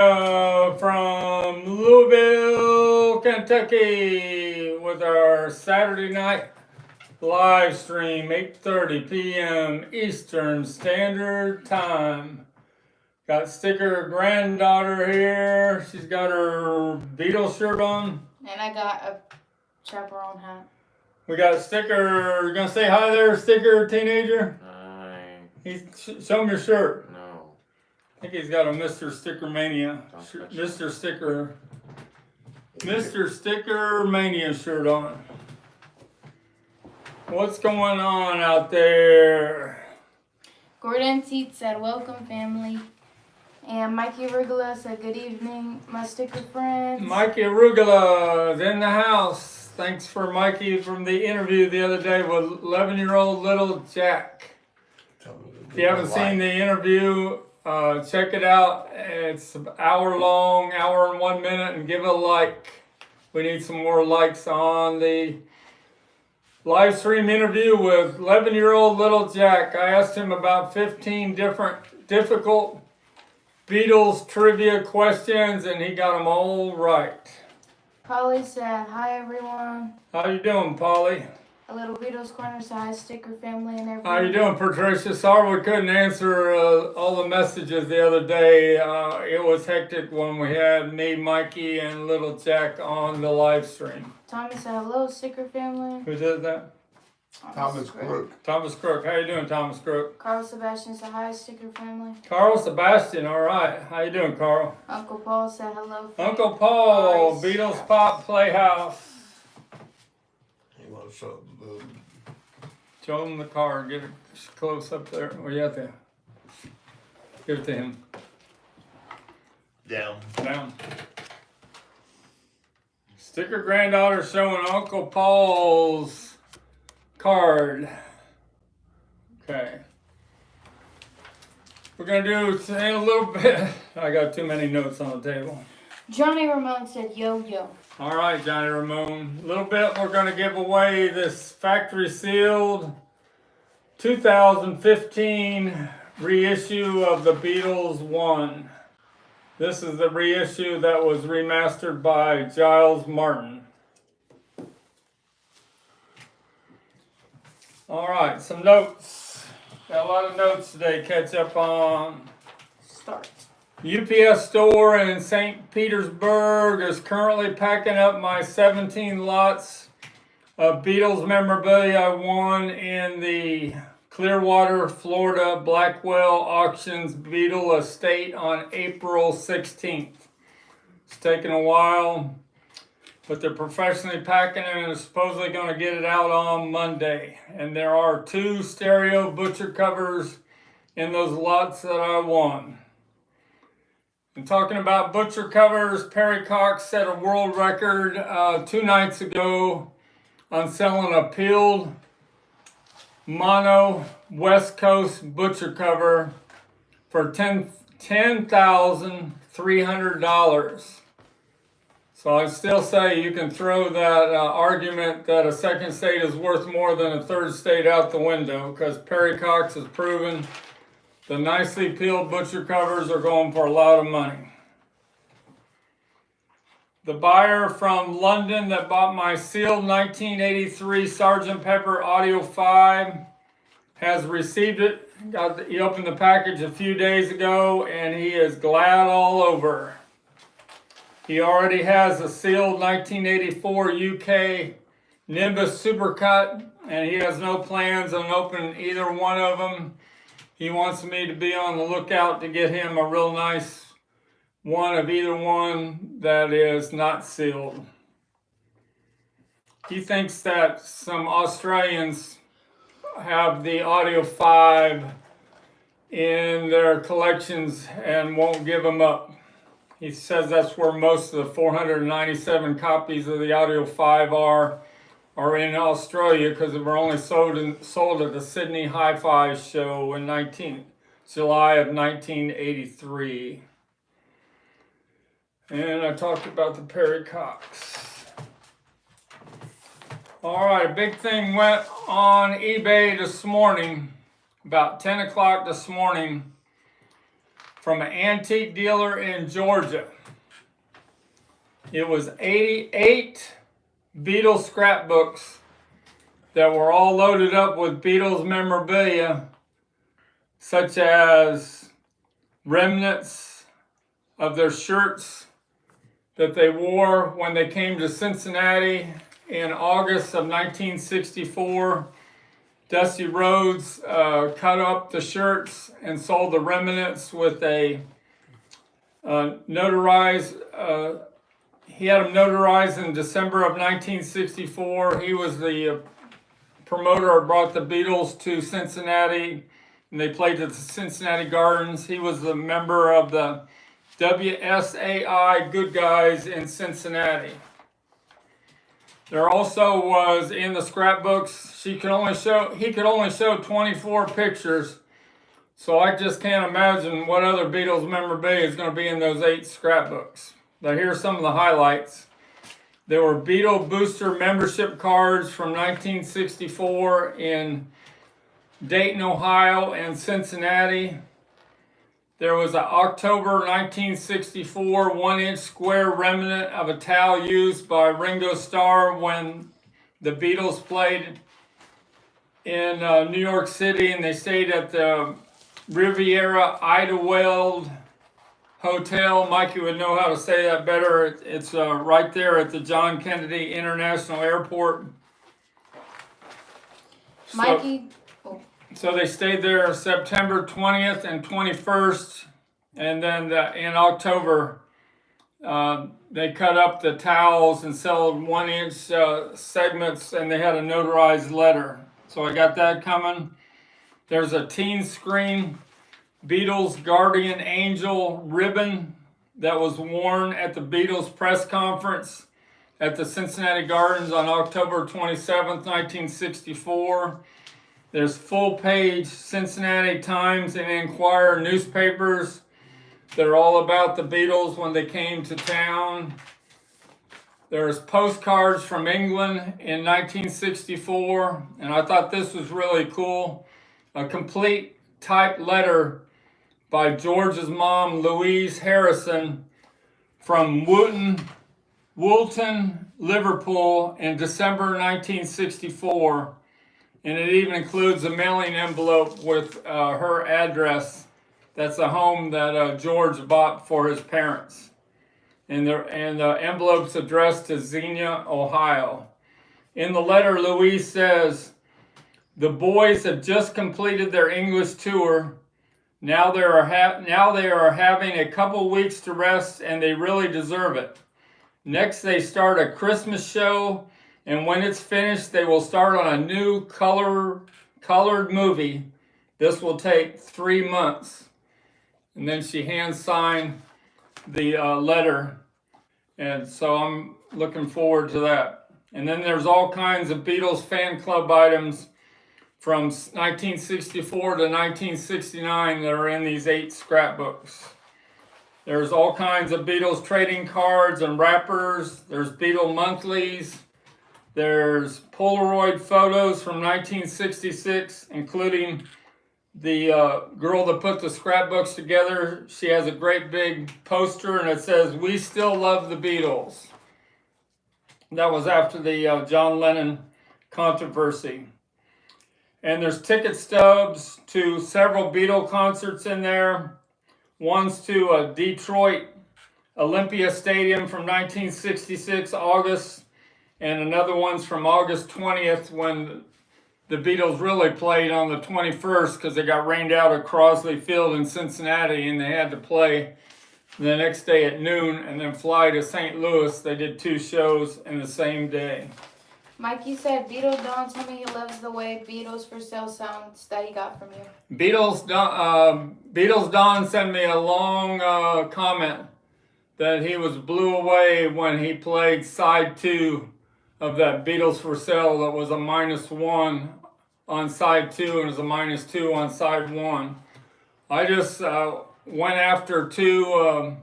From Louisville, Kentucky, with our Saturday night live stream, 8:30 p.m. Eastern Standard Time. Got sticker granddaughter here. She's got her Beatles shirt on. And I got a chaperone hat. We got sticker. You gonna say hi there, sticker teenager? Hi. Show him your shirt. No. I think he's got a Mr. Sticker Mania. Mr. Sticker Mania shirt on. What's going on out there? Gordon Teat said, "Welcome, family." And Mikey Arugula said, "Good evening, my sticker friends." Mikey Arugula is in the house. Thanks for Mikey from the interview the other day with 11-year-old little Jack. If you haven't seen the interview, check it out. It's an hour long, hour and 1 minute, and give it a like. We need some more likes on the live stream interview with 11-year-old little Jack. I asked him about 15 different difficult Beatles trivia questions, and he got them all right. Polly said, "Hi, everyone." How you doing, Polly? A little Beatles Corner size sticker family and everything. How you doing, Patricia? Sorry we couldn't answer all the messages the other day. It was hectic when we had me, Mikey, and little Jack on the live stream. Tommy said, "Hello, sticker family." Who did that? Thomas Crook. Thomas Crook. How you doing, Thomas Crook? Carl Sebastian said, "Hi, sticker family." Carl Sebastian. All right. How you doing, Carl? Uncle Paul said, "Hello, Uncle Paul, Nice. Beatles Pop Playhouse. He wants something. Show him the card. Get it close up there. Where you at there? Give it to him. Down. Down. Sticker granddaughter showing Uncle Paul's card. Okay. We're going to do in a little bit. I got too many notes on the table. Johnny Ramone said, "Yo, yo." All right, Johnny Ramone. A little bit, we're going to give away this factory sealed 2015 reissue of the Beatles 1. This is the reissue that was remastered by Giles Martin. All right, some notes. Got a lot of notes today. Catch up on. Start. UPS store in St. Petersburg is currently packing up my 17 lots of Beatles memorabilia I won in the Clearwater, Florida Blackwell Auctions Beatle Estate on April 16th. It's taken a while, but they're professionally packing it and are supposedly going to get it out on Monday. And there are 2 stereo butcher covers in those lots that I won. And talking about butcher covers, Perry Cox set a world record 2 nights ago on selling a peeled mono West Coast butcher cover for $10,300. So I still say you can throw that argument that a second state is worth more than a third state out the window, because Perry Cox has proven the nicely peeled butcher covers are going for a lot of money. The buyer from London that bought my sealed 1983 Sgt. Pepper Audio 5 has received it. He opened the package a few days ago and he is glad all over. He already has a sealed 1984 UK Nimbus Supercut and he has no plans on opening either one of them. He wants me to be on the lookout to get him a real nice one of either one that is not sealed. He thinks that some Australians have the Audio 5 in their collections and won't give them up. He says that's where most of the 497 copies of the Audio 5 are in Australia, because they were only sold at the Sydney Hi-Fi show in July of 1983. And I talked about the Perry Cox. All right, a big thing went on eBay this morning, about 10 o'clock this morning. from an antique dealer in Georgia. It was 88 Beatles scrapbooks that were all loaded up with Beatles memorabilia, such as remnants of their shirts that they wore when they came to Cincinnati in August of 1964. Dusty Rhodes cut up the shirts and sold the remnants with a notarized. He had them notarized in December of 1964. He was the promoter who brought the Beatles to Cincinnati, and they played at the Cincinnati Gardens. He was the member of the WSAI Good Guys in Cincinnati. There also was in the scrapbooks, he could only show 24 pictures. So I just can't imagine what other Beatles memorabilia is going to be in those 8 scrapbooks. But here's some of the highlights. There were Beatle Booster membership cards from 1964 in Dayton, Ohio and Cincinnati. There was an October 1964 1-inch square remnant of a towel used by Ringo Starr when the Beatles played in New York City, and they stayed at the Riviera Idlewild Hotel. Mikey would know how to say that better. It's right there at the John Kennedy International Airport. Mikey. So they stayed there September 20th and 21st, and then in October, they cut up the towels and sold 1-inch segments, and they had a notarized letter. So I got that coming. There's a teen screen Beatles Guardian Angel ribbon that was worn at the Beatles press conference at the Cincinnati Gardens on October 27th, 1964. There's full-page Cincinnati Times and Enquirer newspapers that are all about the Beatles when they came to town. There's postcards from England in 1964, and I thought this was really cool. A complete typed letter by George's mom, Louise Harrison, from Woolton, Liverpool in December 1964. And it even includes a mailing envelope with her address. That's a home that George bought for his parents. And the envelope's addressed to Xenia, Ohio. In the letter, Louise says, "The boys have just completed their English tour. Now they are having a couple weeks to rest, and they really deserve it. Next, they start a Christmas show, and when it's finished, they will start on a new colored movie. This will take 3 months." And then she hand-signed the letter, and so I'm looking forward to that. And then there's all kinds of Beatles fan club items from 1964 to 1969 that are in these 8 scrapbooks. There's all kinds of Beatles trading cards and wrappers. There's Beatle monthlies. There's Polaroid photos from 1966, including the girl that put the scrapbooks together. She has a great big poster, and it says, "We still love the Beatles." That was after the John Lennon controversy. And there's ticket stubs to several Beatle concerts in there. One's to a Detroit Olympia Stadium from 1966, August, and another one's from August 20th when the Beatles really played on the 21st because they got rained out at Crosley Field in Cincinnati, and they had to play the next day at noon and then fly to St. Louis. They did 2 shows in the same day. Mikey said Beatles Don told me he loves the way Beatles for Sale sounds that he got from you. Beatles Don sent me a long comment that he was blew away when he played side 2 of that Beatles for Sale that was a -1 on side 2 and was a -2 on side 1. I just went after 2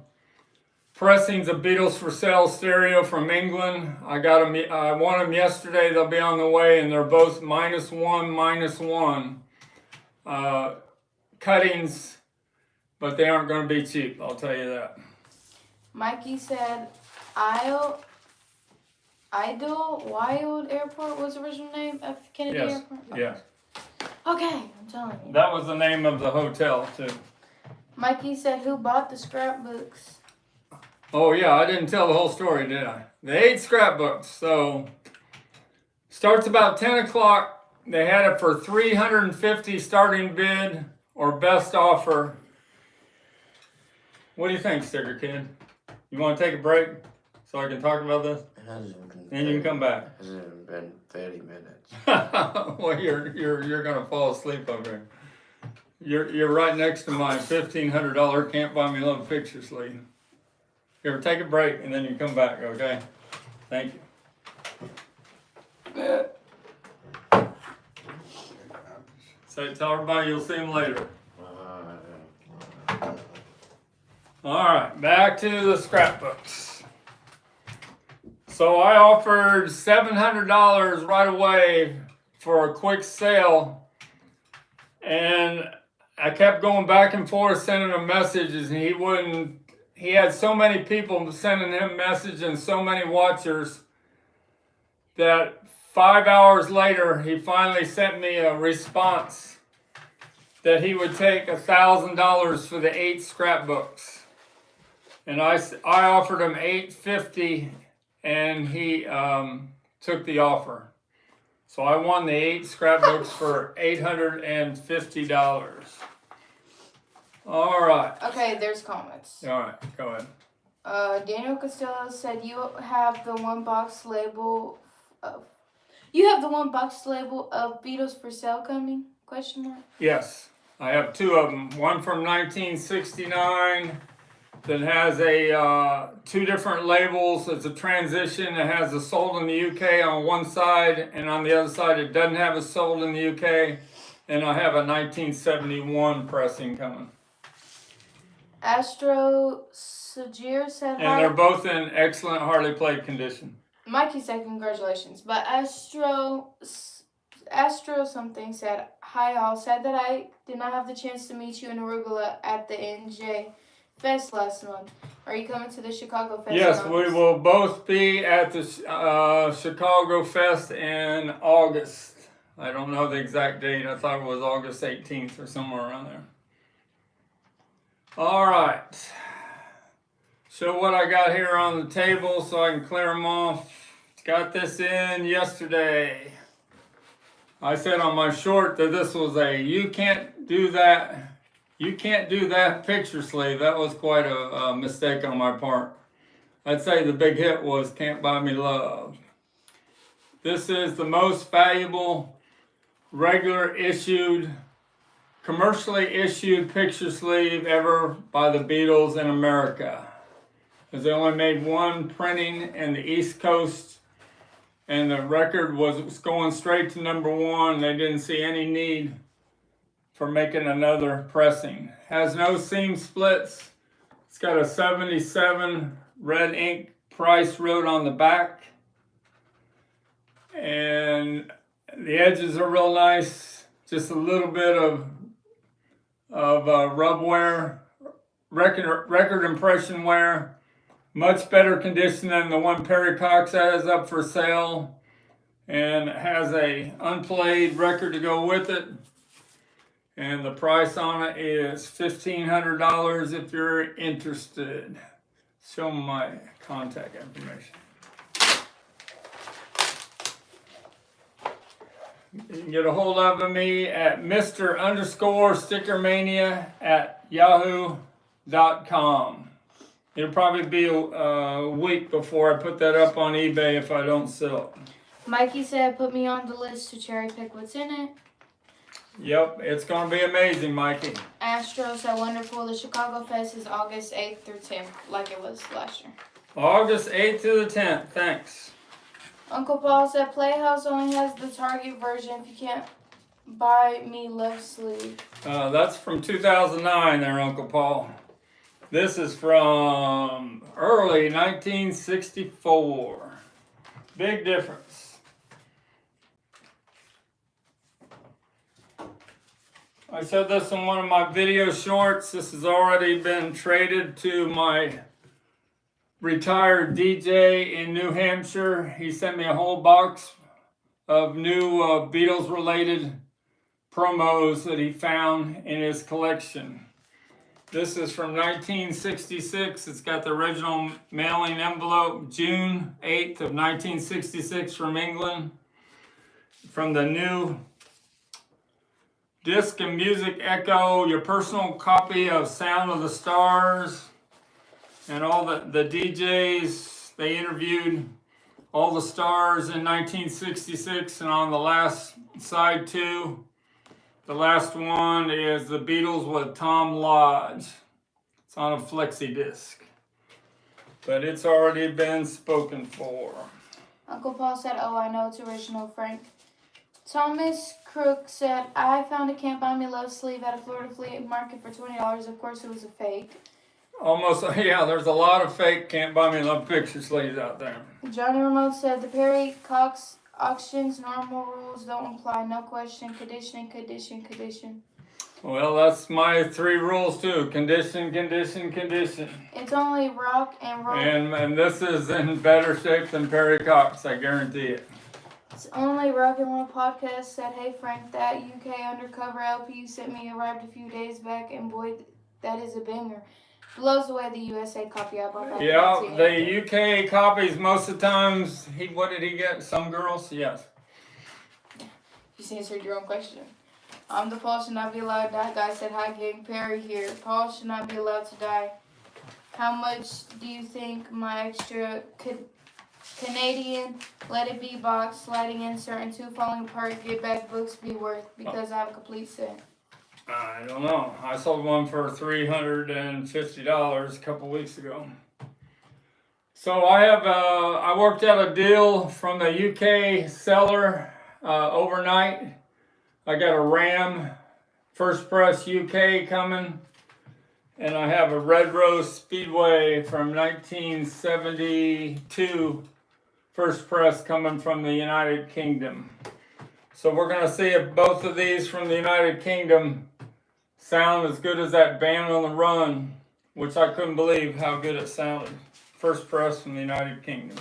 pressings of Beatles for Sale stereo from England. I got them. I won them yesterday. They'll be on the way, and they're both -1, -1. Cuttings but they aren't going to be cheap. I'll tell you that. Mikey said Idlewild Airport was the original name of Kennedy Yes. Airport? Yes. Okay, I'm telling you. That was the name of the hotel too. Mikey said, who bought the scrapbooks? Oh yeah, I didn't tell the whole story, did I? The 8 scrapbooks. So starts about 10 o'clock. They had it for $350 starting bid or best offer. What do you think, Sticker Kid? You want to take a break so I can talk about this? It hasn't been. And you can come back. Hasn't even been 30 minutes. Well, you're gonna fall asleep over here. You're right next to my $1,500 Can't Buy Me Love picture sleeve. Here, take a break and then you come back, okay? Thank you. So tell everybody you'll see him later. All right, back to the scrapbooks. So I offered $700 right away for a quick sale, and I kept going back and forth sending him messages, and he wouldn't. He had so many people sending him messages and so many watchers that 5 hours later he finally sent me a response that he would take $1,000 for the 8 scrapbooks, and I offered him $850, and he took the offer. So I won the 8 scrapbooks for $850. All right. Okay, there's comments. All right, go ahead. Daniel Costello said you have the one box label of Beatles for sale coming? Question mark. Yes, I have 2 of them. One from 1969 that has a 2 different labels. It's a transition. It has a sold in the UK on one side, and on the other side it doesn't have a sold in the UK. And I have a 1971 pressing coming. Astro Sajir said And hi. they're both in excellent, hardly played condition. Mikey said congratulations, but Astro something said hi all. Said that I did not have the chance to meet you in Arugula at the NJ Fest last month. Are you coming to the Chicago Fest? Yes, in we August? will both be at the Chicago Fest in August. I don't know the exact date. I thought it was August 18th or somewhere around there. All right. Show what I got here on the table so I can clear them off. Got this in yesterday. I said on my short that this was a you can't do that picture sleeve. That was quite a mistake on my part. I'd say the big hit was Can't Buy Me Love. This is the most valuable regular issued, commercially issued picture sleeve ever by the Beatles in America. Because they only made one printing in the East Coast, and the record was going straight to #1. They didn't see any need for making another pressing. Has no seam splits. It's got a 77 red ink price wrote on the back. And the edges are real nice. Just a little bit of rub wear, record impression wear. Much better condition than the one Perry Cox has up for sale, and has a unplayed record to go with it. And the price on it is $1,500 if you're interested. Show them my contact information. You can get a hold of me at Mr._StickerMania@yahoo.com. It'll probably be a week before I put that up on eBay if I don't sell it. Mikey said put me on the list to cherry pick what's in it. Yep, it's going to be amazing, Mikey. Astro said wonderful. The Chicago Fest is August 8th through 10th, like it was last year. August 8th to the 10th. Thanks. Uncle Paul said Playhouse only has the Target version. If you can't buy me love sleeve. That's from 2009 there, Uncle Paul. This is from early 1964. Big difference. I said this in one of my video shorts. This has already been traded to my retired DJ in New Hampshire. He sent me a whole box of new Beatles related promos that he found in his collection. This is from 1966. It's got the original mailing envelope, June 8th of 1966 from England. From the new Disc and Music Echo, your personal copy of Sound of the Stars, and all the DJs, they interviewed all the stars in 1966, and on the last side too, the last one is the Beatles with Tom Lodge. It's on a flexi disc, but it's already been spoken for. Uncle Paul said, "Oh, I know it's original, Frank." Thomas Crook said, "I found a Can't Buy Me Love sleeve at a Florida flea market for $20. Of course, it was a fake." Almost, yeah, there's a lot of fake Can't Buy Me Love picture sleeves out there. Johnny Remote said, "The Perry Cox auction's normal rules don't apply. No question. Condition. Well, that's my 3 rules too. Condition. It's only rock and roll. And this is in better shape than Perry Cox, I guarantee it. It's only rock and roll podcast said, "Hey Frank, that UK undercover LP you sent me arrived a few days back, and boy, that is a banger. Blows away the USA copy I bought back in Yeah, 1980. the UK copies most of the times, what did he get? Some girls? Yes. Just answered your own question. The Paul should not be allowed to die guy said, "Hi gang, Perry here. Paul should not be allowed to die. How much do you think my extra Canadian Let It Be box, sliding insert, and 2 falling apart get back books be worth? Because I have a complete set." I don't know. I sold one for $350 a couple weeks ago. So I worked out a deal from the UK seller overnight. I got a Ram First Press UK coming, and I have a Red Rose Speedway from 1972 First Press coming from the United Kingdom. So we're going to see if both of these from the United Kingdom sound as good as that Band on the Run, which I couldn't believe how good it sounded. First Press from the United Kingdom.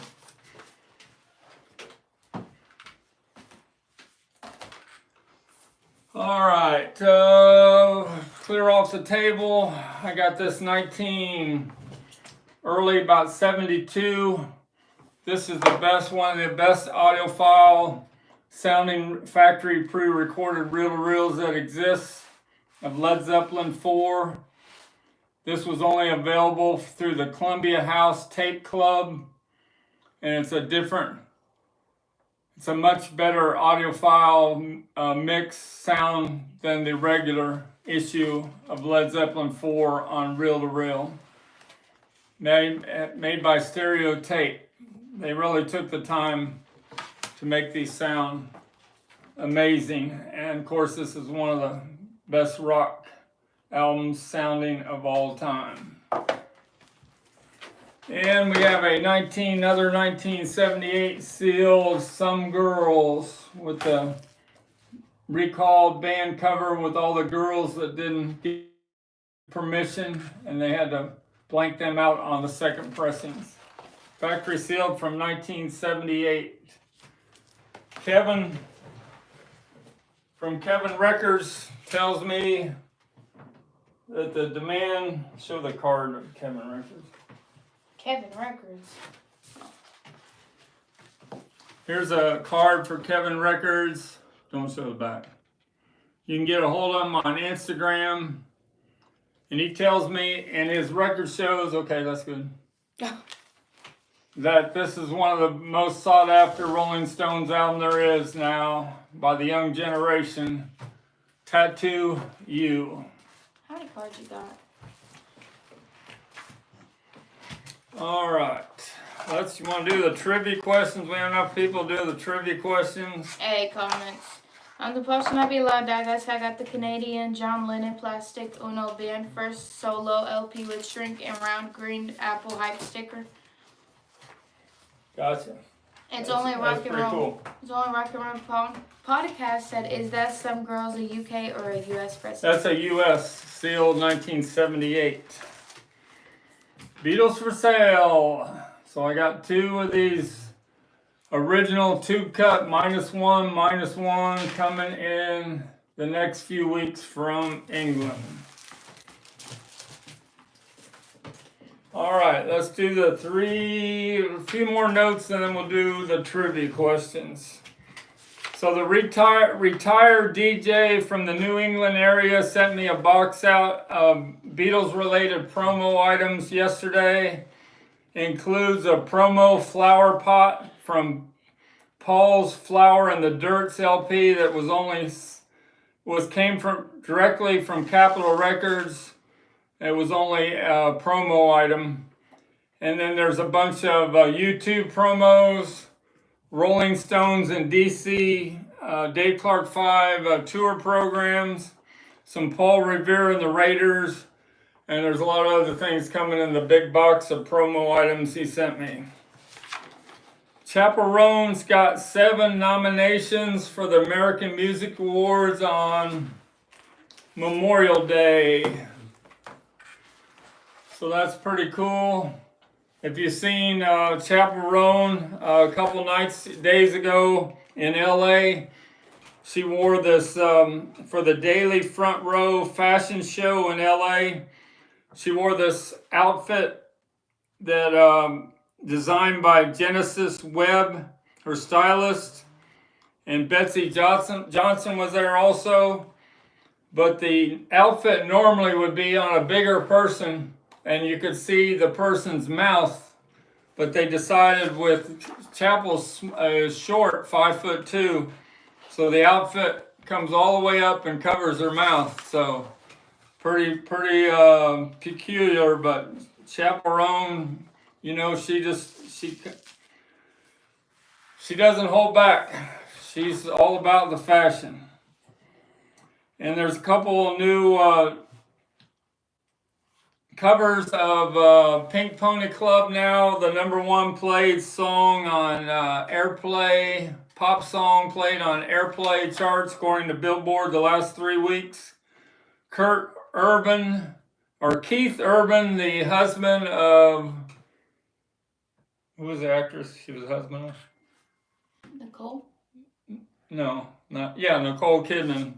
All right, clear off the table. I got this early about 72. This is the best one, the best audiophile sounding factory pre-recorded reel-to-reels that exists of Led Zeppelin 4. This was only available through the Columbia House Tape Club, and it's a much better audiophile mix sound than the regular issue of Led Zeppelin 4 on reel-to-reel. Made by Stereotape. They really took the time to make these sound amazing, and of course this is one of the best rock albums sounding of all time. And we have another 1978 seal, Some Girls, with the recalled band cover with all the girls that didn't get permission, and they had to blank them out on the second pressings. Factory sealed from 1978. Kevin from Kevin Records tells me that the demand, show the card of Kevin Records. Kevin Records. Here's a card for Kevin Records. Don't show the back. You can get a hold of him on Instagram. And he tells me, and his record shows, okay, that's good, that this is one of the most sought after Rolling Stones album there is now by the young generation, Tattoo You. How many cards you got? All right. You want to do the trivia questions? We have enough people do the trivia questions. Hey, comments. The post might be allowed that guys. I got the Canadian John Lennon Plastic Uno Band first solo LP with shrink and round green apple hype sticker. Gotcha. It's only That's rock and pretty roll. cool. It's only rock and roll podcast said, "Is that some girls a UK or a US president?" That's a U.S. sealed 1978. Beatles for sale. So I got 2 of these original 2-cut -1 coming in the next few weeks from England. All right, let's do a few more notes, and then we'll do the trivia questions. So the retired DJ from the New England area sent me a box out of Beatles-related promo items yesterday. Includes a promo flower pot from Paul's Flower in the Dirts LP that came directly from Capitol Records. It was only a promo item. And then there's a bunch of YouTube promos, Rolling Stones in DC, Dave Clark 5 tour programs, some Paul Revere and the Raiders, and there's a lot of other things coming in the big box of promo items he sent me. Chaperone's got 7 nominations for the American Music Awards on Memorial Day. So that's pretty cool. If you've seen Chaperone a couple days ago in LA, she wore this for the Daily Front Row fashion show in LA. She wore this outfit that designed by Genesis Webb, her stylist, and Betsy Johnson was there also. But the outfit normally would be on a bigger person, and you could see the person's mouth, but they decided with Chapel's short, 5'2", so the outfit comes all the way up and covers her mouth. So pretty peculiar, but Chaperone, you know, she doesn't hold back. She's all about the fashion. And there's a couple of new covers of Pink Pony Club now. The #1 played song on Airplay, pop song played on Airplay charts according to Billboard the last 3 weeks. Keith Urban, the husband of, who was the actress she was the husband of? Nicole? No, Nicole Kidman.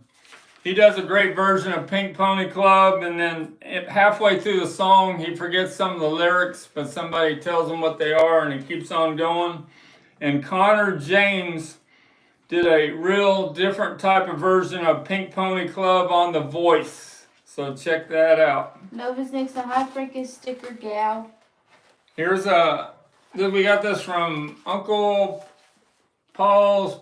He does a great version of Pink Pony Club, and then halfway through the song, he forgets some of the lyrics, but somebody tells him what they are, and he keeps on going. And Connor James did a real different type of version of Pink Pony Club on The Voice. So check that out. Novus Nick's a high freaking sticker gal. Here's we got this from Uncle Paul's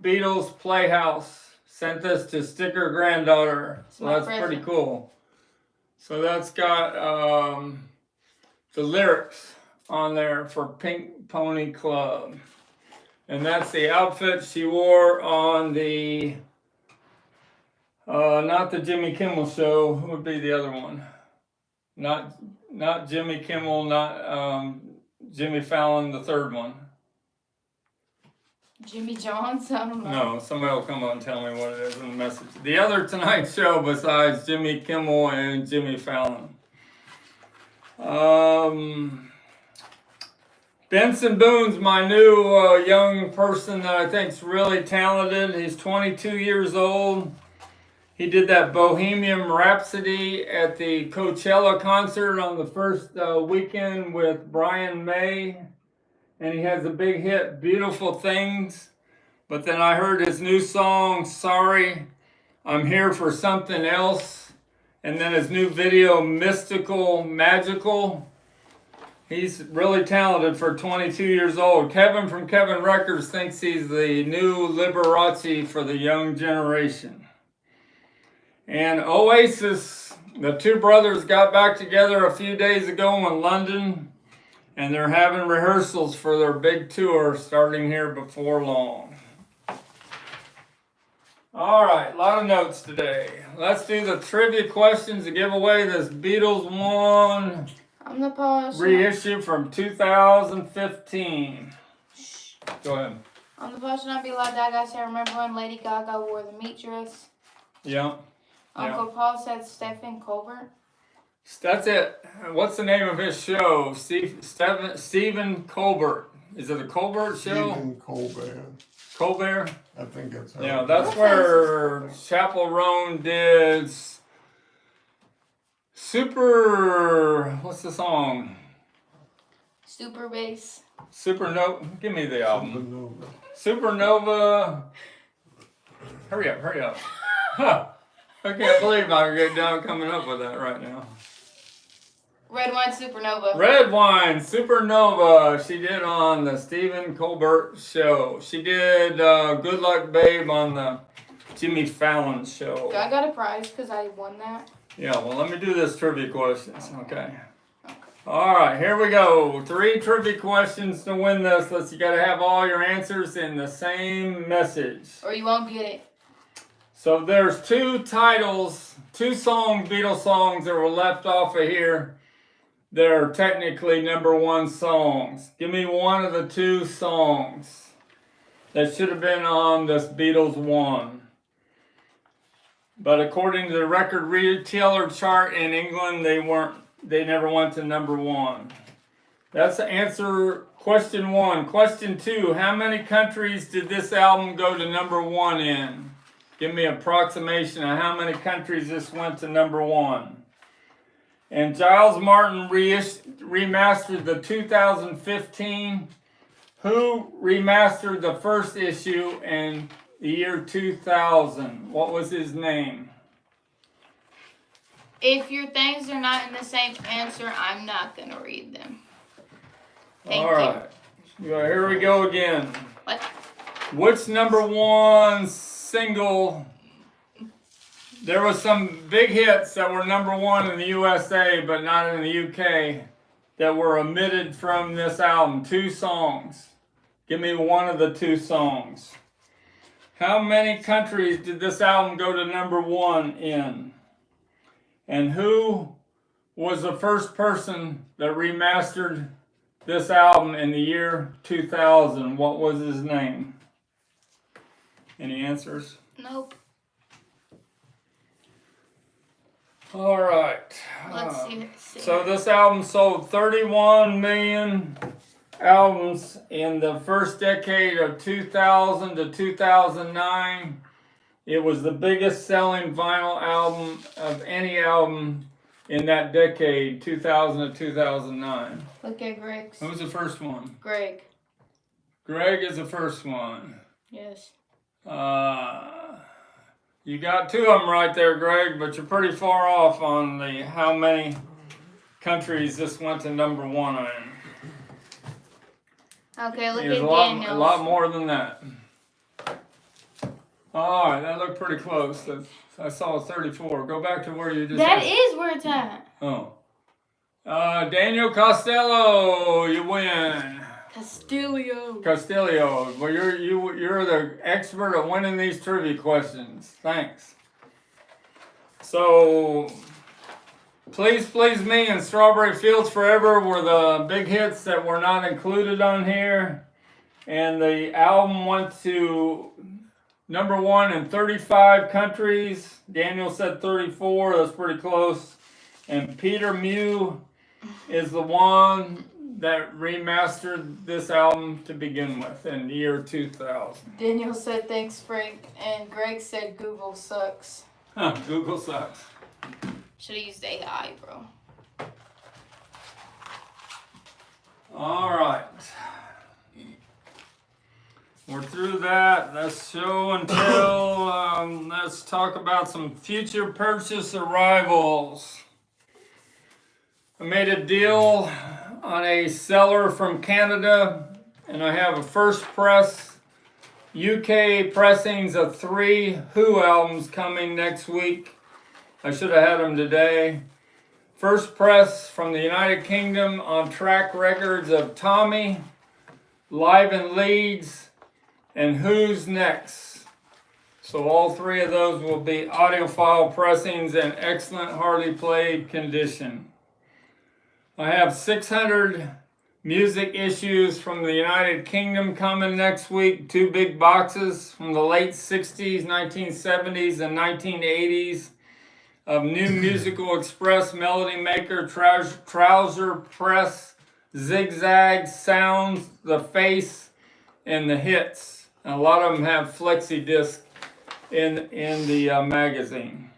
Beatles Playhouse. Sent this to Sticker Granddaughter, so that's pretty cool. So that's got the lyrics on there for Pink Pony Club. And that's the outfit she wore on the, not the Jimmy Kimmel show, who would be the other one? Not Jimmy Kimmel, not Jimmy Fallon, the third one. Jimmy Johns? I don't know. No, somebody will come on and tell me what it is in the message. The other Tonight Show besides Jimmy Kimmel and Jimmy Fallon. Benson Boone's my new young person that I think's really talented. He's 22 years old. He did that Bohemian Rhapsody at the Coachella concert on the first weekend with Brian May. And he has a big hit, Beautiful Things. But then I heard his new song, Sorry, I'm Here for Something Else. And then his new video, Mystical, Magical. He's really talented for 22 years old. Kevin from Kevin Records thinks he's the new Liberace for the young generation. And Oasis, the 2 brothers got back together a few days ago in London. And they're having rehearsals for their big tour starting here before long. All right, a lot of notes today. Let's do the trivia questions to give away this Beatles 1 I'm the polish. reissue from 2015. Go ahead. On the pod should not be allowed. That guy said, remember when Lady Gaga wore the meat dress? Yeah. Uncle Paul said Stephen Colbert. That's it. What's the name of his show? Stephen Colbert. Is it a Colbert show? Stephen Colbert. Colbert? I think it's her. Yeah, that's where Chapel Roan did Super. What's the song? Super bass. Supernova. Give me the album. Supernova. Supernova. Hurry up. Huh. I can't believe I get down coming up with that right now. Red Wine Supernova. Red Wine Supernova. She did on the Stephen Colbert show. She did Good Luck Babe on the Jimmy Fallon show. I got a prize because I won that. Yeah, well, let me do this trivia questions. Okay. All right, here we go. 3 trivia questions to win this. You got to have all your answers in the same message. Or you won't get it. So there's 2 titles, 2 Beatles songs that were left off of here. They're technically #1 songs. Give me one of the 2 songs that should have been on this Beatles 1. But according to the record retailer chart in England, they never went to #1. That's the answer, question 1. Question 2, how many countries did this album go to #1 in? Give me an approximation of how many countries this went to #1. And Giles Martin remastered the 2015. Who remastered the first issue in the year 2000? What was his name? If your things are not in the same answer, I'm not going to read them. Thank All right. Yeah, here we go again. What? Which #1 single? There was some big hits that were #1 in the USA, but not in the UK, that were omitted from this album. 2 songs. Give me one of the 2 songs. How many countries did this album go to #1 in? And who was the first person that remastered this album in the year 2000? What was his name? Any answers? Nope. All right. Let's see. So this album sold 31 million albums in the first decade of 2000 to 2009. It was the biggest selling vinyl album of any album in that decade, 2000 to 2009. Look at Greg's. Who was the first one? Greg. Greg is the first one. Yes. You got 2 of them right there, Greg, but you're pretty far off on the how many countries this went to #1 in. Okay, look There's at a Daniel's. lot more than that. All right, that looked pretty close. I saw 34. Go back to where you just. That is where it's at. Oh. Daniel Costello, you win. Castillo. Well, you're the expert at winning these trivia questions. Thanks. So, Please Please Me and Strawberry Fields Forever were the big hits that were not included on here. And the album went to #1 in 35 countries. Daniel said 34. That's pretty close. And Peter Mew is the one that remastered this album to begin with in the year 2000. Daniel said thanks, Frank, and Greg said Google sucks. Huh, Google sucks. Should have used AI, bro. All right. We're through that. Let's show and tell. Let's talk about some future purchase arrivals. I made a deal on a seller from Canada, and I have a first press UK pressings of 3 Who albums coming next week. I should have had them today. First press from the United Kingdom on track records of Tommy, Live in Leeds, and Who's Next. So all 3 of those will be audiophile pressings in excellent hardly played condition. I have 600 Music issues from the United Kingdom coming next week. 2 big boxes from the late 60s, 1970s, and 1980s of New Musical Express, Melody Maker, Trouser Press, Zigzag, Sounds, The Face, and The Hits. And a lot of them have flexi disc in the magazine.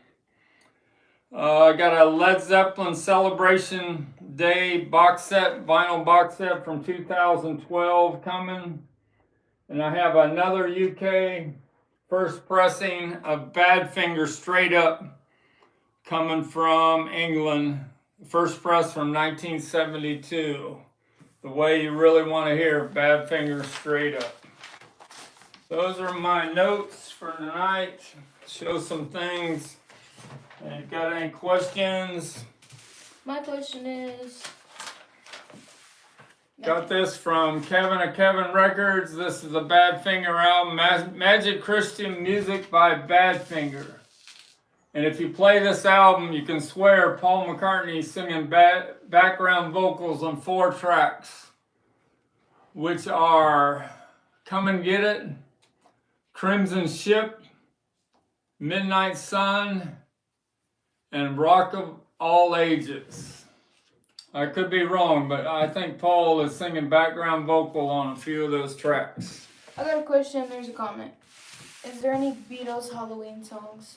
I got a Led Zeppelin Celebration Day box set, vinyl box set from 2012 coming. And I have another UK first pressing of Badfinger Straight Up coming from England. First press from 1972. The way you really want to hear Badfinger Straight Up. Those are my notes for tonight. Show some things. And got any questions? My question is. Got this from Kevin of Kevin Records. This is the Badfinger album, Magic Christian Music by Badfinger. And if you play this album, you can swear Paul McCartney's singing background vocals on 4 tracks, which are Come and Get It, Crimson Ship, Midnight Sun, and Rock of All Ages. I could be wrong, but I think Paul is singing background vocal on a few of those tracks. I got a question. There's a comment. Is there any Beatles Halloween songs?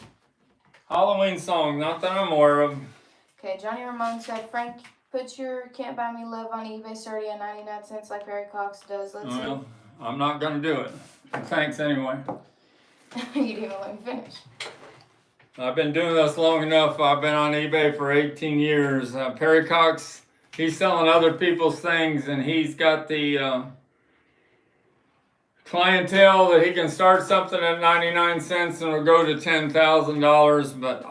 Halloween song, not that I'm aware of. Okay, Johnny Ramone said, Frank, put your Can't Buy Me Love on eBay starting at 99 cents like Perry Cox does. Let's Well, I'm not going to do it. Thanks anyway. see. You didn't even let me finish. I've been doing this long enough. I've been on eBay for 18 years. Perry Cox, he's selling other people's things, and he's got the clientele that he can start something at 99 cents and it'll go to $10,000. But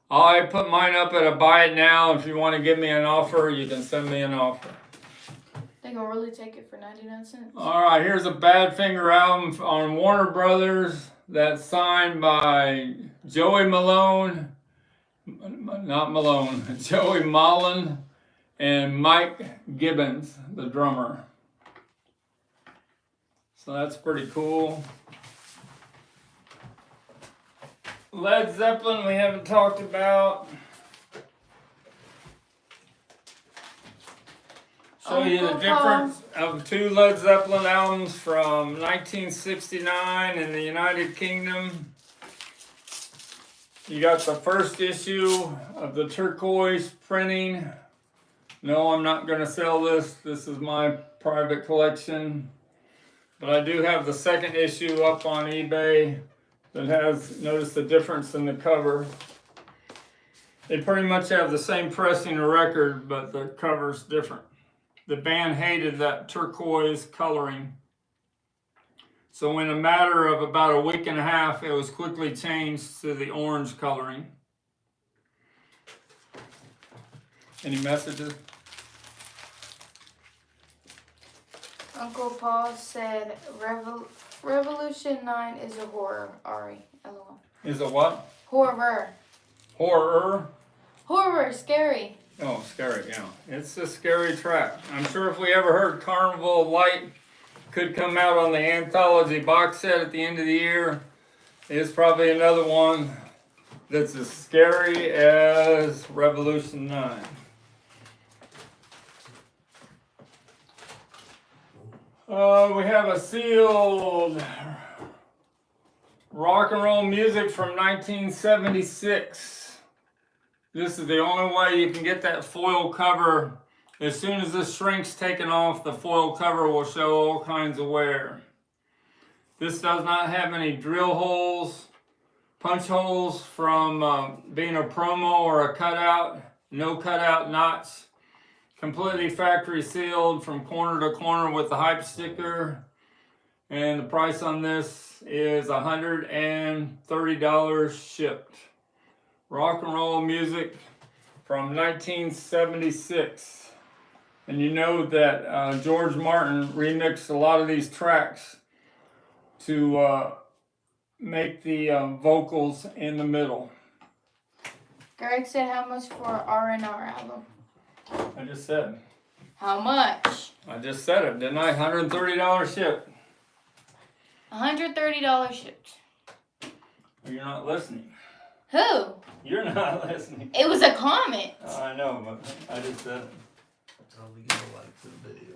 I put mine up at a buy it now. If you want to give me an offer, you can send me an offer. They gonna really take it for 99 cents. All right, here's a Badfinger album on Warner Brothers that's signed by Joey Malone, not Malone, Joey Mullen, and Mike Gibbons, the drummer. So that's pretty cool. Led Zeppelin we haven't talked about. Show you the difference of 2 Led Zeppelin albums from 1969 in the United Kingdom. You got the first issue of the turquoise printing. No, I'm not going to sell this. This is my private collection. But I do have the second issue up on eBay that has, notice the difference in the cover. They pretty much have the same pressing of record, but the cover's different. The band hated that turquoise coloring. So in a matter of about a week and a half, it was quickly changed to the orange coloring. Any messages? Uncle Paul said Revolution 9 is a horror. Ari, LOL. Is it what? Horror. Horror? Horror, scary. Oh, scary, yeah. It's a scary track. I'm sure if we ever heard Carnival of Light could come out on the anthology box set at the end of the year, it's probably another one that's as scary as Revolution 9. We have a sealed rock and roll music from 1976. This is the only way you can get that foil cover. As soon as this shrink's taken off, the foil cover will show all kinds of wear. This does not have any drill holes, punch holes from being a promo or a cutout. No cutout knots. Completely factory sealed from corner to corner with the hype sticker. And the price on this is $130 shipped. Rock and roll music from 1976. And you know that George Martin remixed a lot of these tracks to make the vocals in the middle. Greg said how much for R&R album? I just said. How much? I just said it, didn't I? $130 ship. $130 shipped. You're not listening. Who? You're not listening. It was a comment. Oh, I know, but I just said it. So we give a like to the video.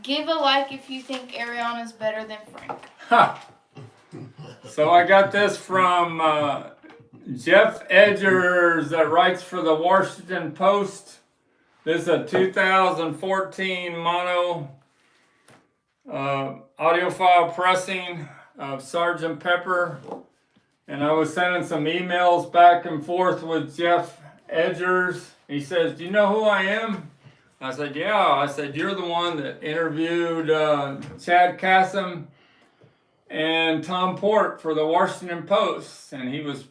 Give a like if you think Ariana's better than Frank. Ha! So I got this from Jeff Edgers that writes for the Washington Post. This is a 2014 mono audiophile pressing of Sgt. Pepper. And I was sending some emails back and forth with Jeff Edgers. He says, "Do you know who I am?" I said, "Yeah." I said, "You're the one that interviewed Chad Kassem and Tom Port for the Washington Post." And he was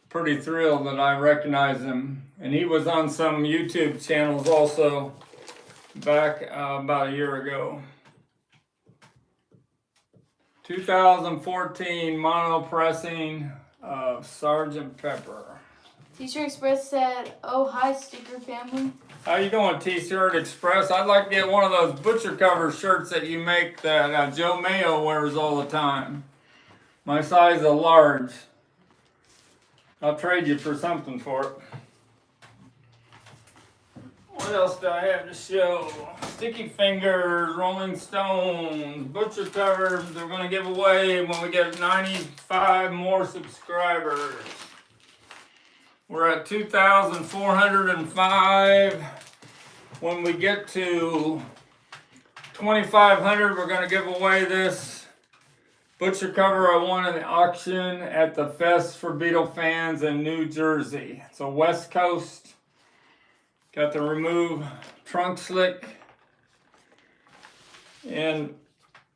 pretty thrilled that I recognized him. And he was on some YouTube channels also back about a year ago. 2014 mono pressing of Sgt. Pepper. T-Shirt Express said, "Oh, hi, sticker family." How you doing, T-Shirt Express? I'd like to get one of those butcher cover shirts that you make that Joe Mayo wears all the time. My size is a large. I'll trade you for something for it. What else do I have to show? Sticky Fingers, Rolling Stones, butcher covers. They're going to give away when we get 95 more subscribers. We're at 2,405. When we get to 2,500, we're going to give away this butcher cover I won in the auction at the Fest for Beatle fans in New Jersey. It's a West Coast. Got the remove trunk slick. And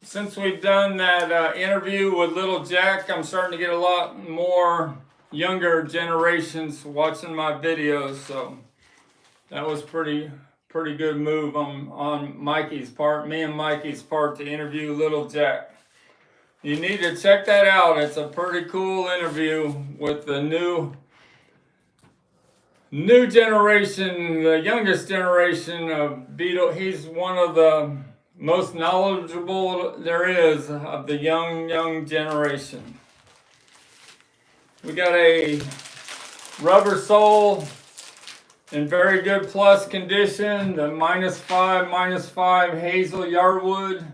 since we've done that interview with Little Jack, I'm starting to get a lot more younger generations watching my videos. So that was pretty good move on Mikey's part, me and Mikey's part, to interview Little Jack. You need to check that out. It's a pretty cool interview with the new generation, the youngest generation of Beatle. He's one of the most knowledgeable there is of the young generation. We got a rubber sole in very good plus condition, the -5 Hazel Yardwood.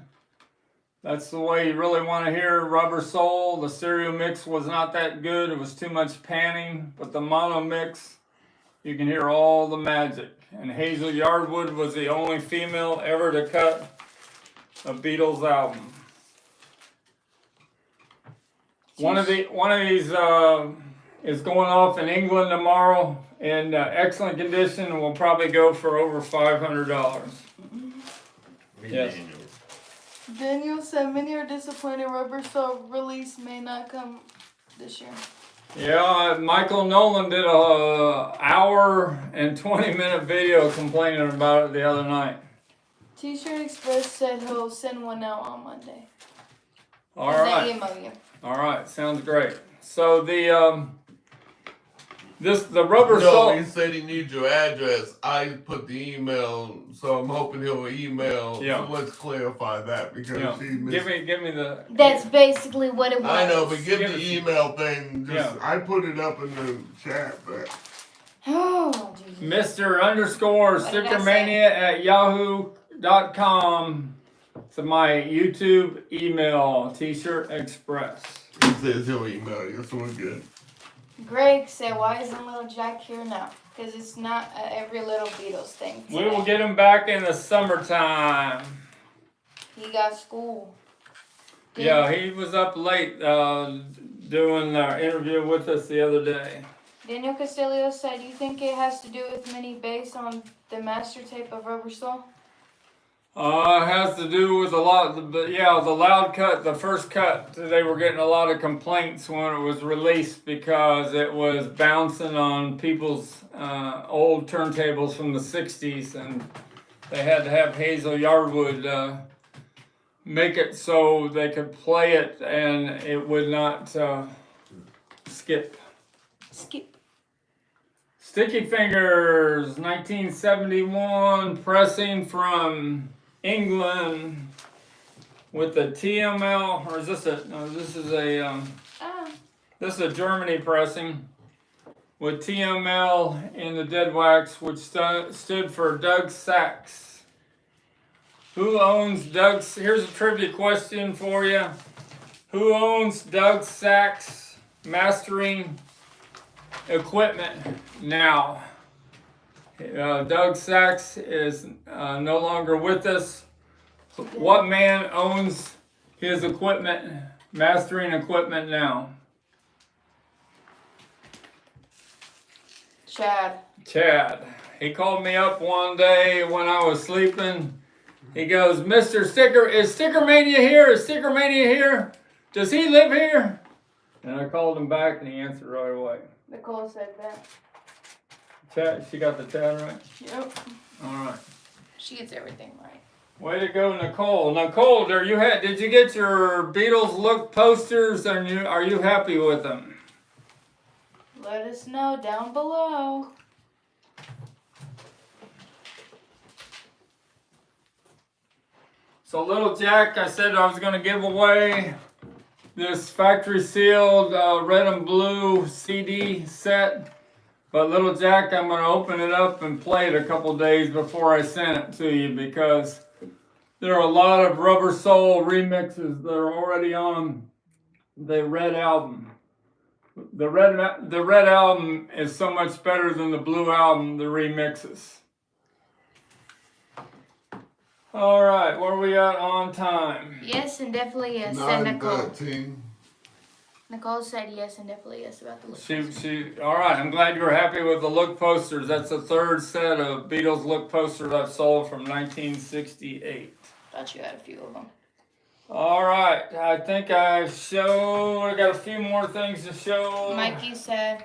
That's the way you really want to hear rubber sole. The stereo mix was not that good. It was too much panning, but the mono mix, you can hear all the magic. And Hazel Yardwood was the only female ever to cut a Beatles album. One of these is going off in England tomorrow in excellent condition and will probably go for over $500. Yes. Daniel said, "Many are disappointed Rubber Soul release may not come this year." Yeah, Michael Nolan did a hour and 20-minute video complaining about it the other night. T-Shirt Express said he'll send one out on Monday. All right. Email you. All right, sounds great. So the rubber No, sole. he said he needs your address. I put the email, so I'm hoping he'll email. Yeah. So let's clarify that because Yeah. he missed. Give me the. That's basically what it was. I know, but give Give the us- email thing. Just, Yeah. I put it up in the chat, but Oh, Jesus. Mr. _ What did I Stickermania at yahoo.com. It's my YouTube email, T-Shirt Express. he says he'll email you, so we're good. Greg said, "Why isn't Little Jack here now?" Because it's not every Little Beatles thing. We will today. get him back in the summertime. He got school. Yeah, he was up late doing our interview with us the other day. Daniel Castillo said, "You think it has to do with mini bass on the master tape of Rubber Soul?" It has to do with a lot, the loud cut, the first cut, they were getting a lot of complaints when it was released because it was bouncing on people's old turntables from the 60s, and they had to have Hazel Yardwood make it so they could play it and it would not skip. Sticky Fingers, 1971, pressing from England with the TML, or is this a, no, this is a, this is a Germany pressing with TML in the dead wax, which stood for Doug Sachs. Who owns Doug's, here's a trivia question for you. Who owns Doug Sachs mastering equipment now? Doug Sachs is no longer with us. What man owns his equipment, mastering equipment now? Chad. He called me up one day when I was sleeping. He goes, Mr. Sticker, is Sticker Mania here? Is Sticker Mania here? Does he live here? And I called him back and he answered right away. Nicole said that. Chad, she got the Chad right? Yep. All right. She gets everything right. Way to go, Nicole. Nicole, did you get your Beatles look posters and are you happy with them? Let us know down below. So Little Jack, I said I was going to give away this factory sealed red and blue CD set. But Little Jack, I'm going to open it up and play it a couple days before I send it to you because there are a lot of Rubber Soul remixes that are already on the Red album. The Red album is so much better than the Blue album, the remixes. All right, where are we at on time? Yes, and definitely yes. And Nicole. 9:13. Nicole said yes, and definitely yes about the look. All right, I'm glad you were happy with the look posters. That's the third set of Beatles look posters I've sold from 1968. Thought you had a few of them. All right, I think I got a few more things to show. Mikey said,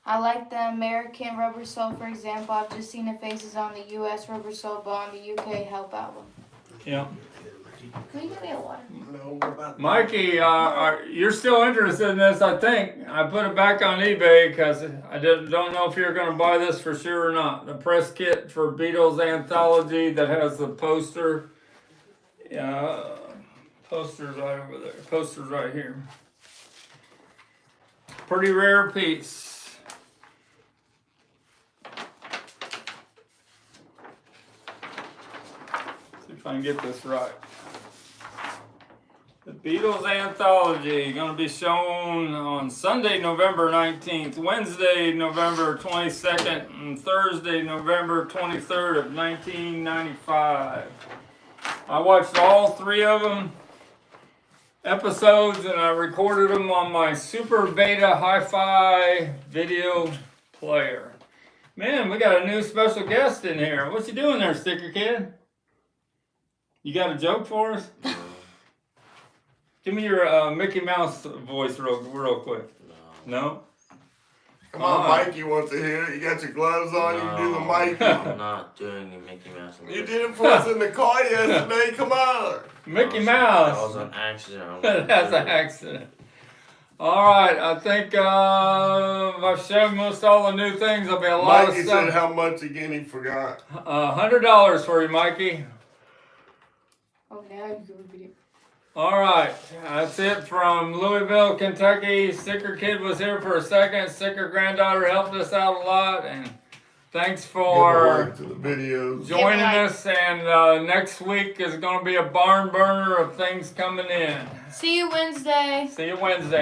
I like the American Rubber Soul, for example. I've just seen the faces on the U.S. Rubber Soul, but on the UK Help album. Yeah. Can you give me a water? No, what about Mikey, you're still interested in this, I think. I put it back on eBay because I don't know if you're going to buy this for sure or not. The press kit for Beatles Anthology that has the poster. Posters right over there. Posters right here. Pretty rare piece. See if I can get this right. The Beatles Anthology going to be shown on Sunday, November 19th, Wednesday, November 22nd, and Thursday, November 23rd of 1995. I watched all three of them episodes and I recorded them on my Super Beta Hi-Fi video player. Man, we got a new special guest in here. What you doing there, Sticker Kid? You got a joke for us? Give me your Mickey Mouse voice real quick. No? Come on, Mikey wants to hear it. You got your gloves on, you can do the Mikey. I'm not doing a Mickey Mouse. You did it for us in the car yesterday, come on. Mickey That was Mouse. an accident. That's an accident. All right, I think I've shown most all the new things. There'll be a lot Mikey of said stuff. how much again he forgot. $100 for you, Mikey. Oh, now you can repeat it. All right, that's it from Louisville, Kentucky. Sticker Kid was here for a second. Sticker Granddaughter helped us out a lot, and thanks Give a for like to the videos. joining Give a like. us. And next week is going to be a barn burner of things coming in. See you Wednesday. See you Wednesday.